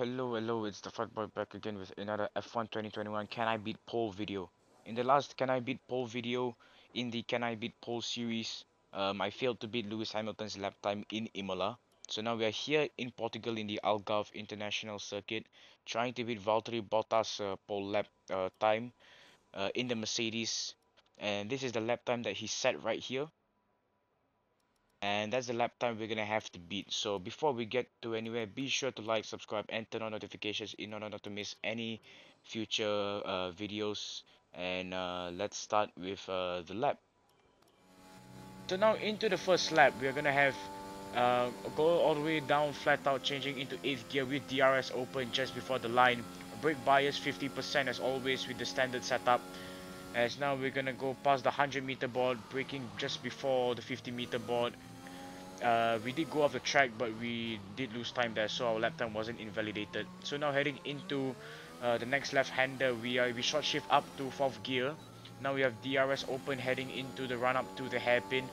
hello, it's the Fat Boy back again with another F1 2021 Can I Beat Pole video. In the last Can I Beat Pole video, in the Can I Beat Pole series, I failed to beat Lewis Hamilton's lap time in Imola. So now we are here in Portugal in the Algarve International Circuit, trying to beat Valtteri Bottas' pole lap time in the Mercedes. And this is the lap time that he set right here. And that's the lap time we're gonna have to beat. So before we get to anywhere, be sure to like, subscribe, and turn on notifications in order not to miss any future videos. And let's start with the lap. So now into the first lap, we're gonna have go all the way down flat out, changing into 8th gear with DRS open just before the line. Brake bias 50% as always with the standard setup. As now we're gonna go past the 100-meter board, braking just before the 50-meter board. We did go off the track, but we did lose time there, so our lap time wasn't invalidated. So now heading into the next left-hander, we short shift up to 4th gear. Now we have DRS open heading into the run up to the hairpin,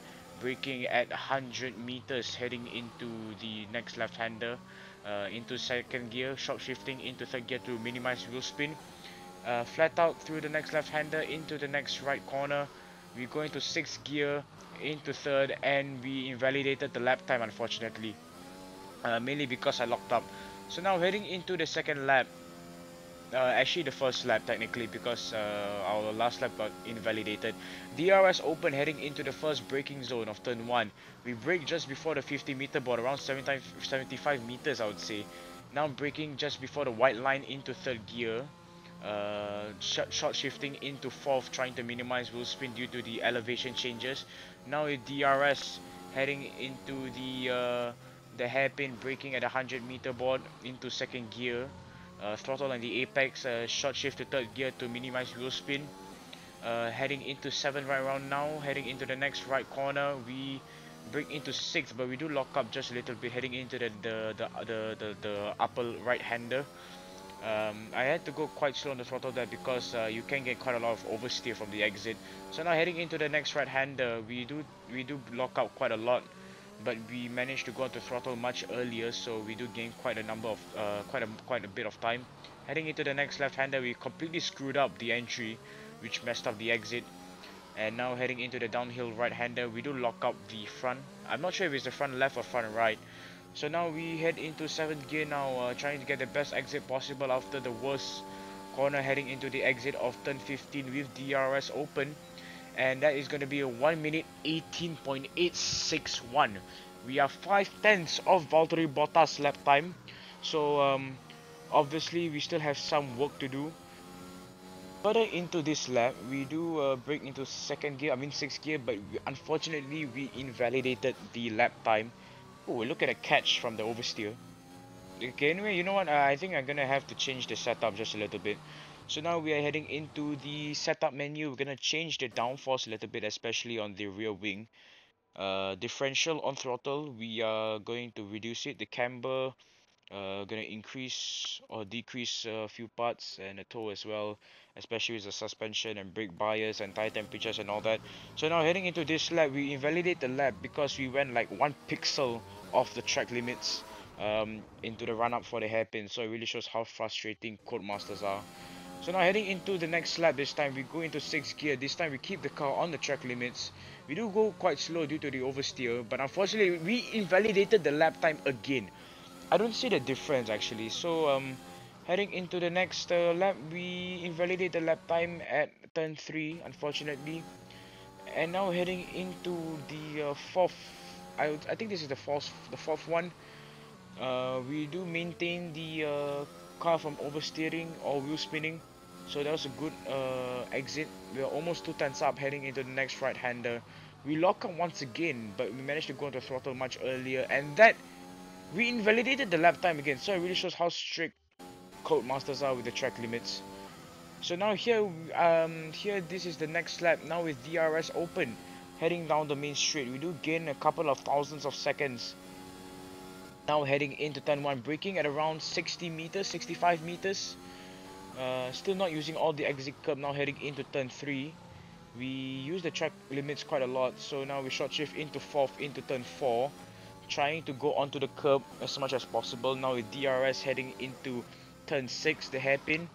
braking at 100 meters heading into the next left-hander, into 2nd gear, short shifting into 3rd gear to minimize wheel spin. Flat out through the next left-hander into the next right corner. We go into 6th gear into 3rd, and we invalidated the lap time unfortunately, mainly because I locked up. So now heading into the second lap, actually the first lap technically, because our last lap got invalidated. DRS open heading into the first braking zone of turn 1. We brake just before the 50-meter board, around 75 meters I would say. Now braking just before the white line into 3rd gear. Short shifting into 4th, trying to minimize wheel spin due to the elevation changes. Now with DRS heading into the hairpin, braking at 100-meter board into 2nd gear. Throttle on the apex, short shift to 3rd gear to minimize wheel spin. Heading into 7th right around now, heading into the next right corner, we brake into 6th, but we do lock up just a little bit heading into the upper right hander. I had to go quite slow on the throttle there because you can get quite a lot of oversteer from the exit. So now heading into the next right hander, we do lock out quite a lot, but we managed to go onto throttle much earlier, so we do gain quite a number of quite a bit of time. Heading into the next left hander, we completely screwed up the entry, which messed up the exit. And now heading into the downhill right hander, we do lock up the front. I'm not sure if it's the front left or front right. So now we head into 7th gear now, trying to get the best exit possible after the worst corner, heading into the exit of turn 15 with DRS open. And that is going to be a 1 minute 18.861. We are 5/10 of Valtteri Bottas lap time. So obviously we still have some work to do. Further into this lap, we do break into 2nd gear, I mean 6th gear, but unfortunately we invalidated the lap time. Oh, look at a catch from the oversteer. Okay, anyway, you know what? I think I'm gonna have to change the setup just a little bit. So now we are heading into the setup menu. We're gonna change the downforce a little bit, especially on the rear wing. Differential on throttle, we are going to reduce it. The camber, gonna increase or decrease a few parts, and the toe as well, especially with the suspension and brake bias and tire temperatures and all that. So now heading into this lap, we invalidate the lap because we went like 1 pixel off the track limits into the run up for the hairpin. So it really shows how frustrating Codemasters are. So now heading into the next lap, this time we go into 6th gear. This time we keep the car on the track limits. We do go quite slow due to the oversteer, but unfortunately we invalidated the lap time again. I don't see the difference actually. So heading into the next lap, we invalidate the lap time at turn 3, unfortunately. And now heading into the 4th, I think this is the fourth one. We do maintain the car from oversteering or wheel spinning, so that was a good exit. We are almost 2 tenths up heading into the next right hander. We lock up once again, but we managed to go into throttle much earlier, and that we invalidated the lap time again. So it really shows how strict Codemasters are with the track limits. So now here this is the next lap. Now with DRS open, heading down the main straight, we do gain a couple of thousands of seconds. Now heading into turn 1, braking at around 60 meters, 65 meters. Still not using all the exit curb. Now heading into turn 3, we use the track limits quite a lot. So now we short shift into 4th into turn 4, trying to go onto the curb as much as possible. Now with DRS heading into turn 6, the hairpin,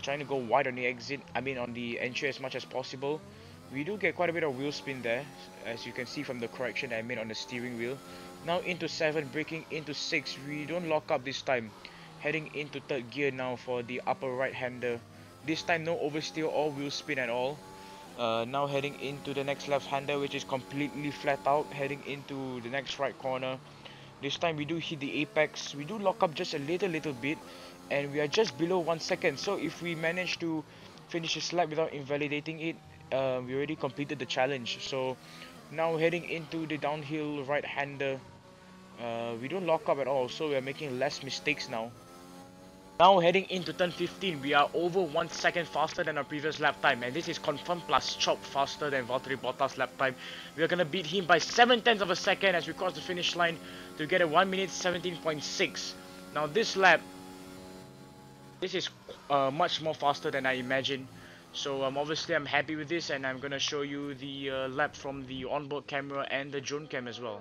trying to go wide on the exit, I mean on the entry as much as possible. We do get quite a bit of wheel spin there, as you can see from the correction I made on the steering wheel. Now into 7, braking into 6, we don't lock up this time. Heading into 3rd gear now for the upper right hander. This time no oversteer or wheel spin at all. Now heading into the next left hander, which is completely flat out, heading into the next right corner. This time we do hit the apex, we do lock up just a little bit, and we are just below 1 second. So if we manage to finish this lap without invalidating it, we already completed the challenge. So now heading into the downhill right hander, we don't lock up at all, so we are making less mistakes now. Now heading into turn 15, we are over 1 second faster than our previous lap time, and this is confirmed plus chop faster than Valtteri Bottas' lap time. We are gonna beat him by 7/10 of a second as we cross the finish line to get a 1 minute 17.6. Now this lap, this is much more faster than I imagined. So obviously I'm happy with this, and I'm gonna show you the lap from the onboard camera and the drone cam as well.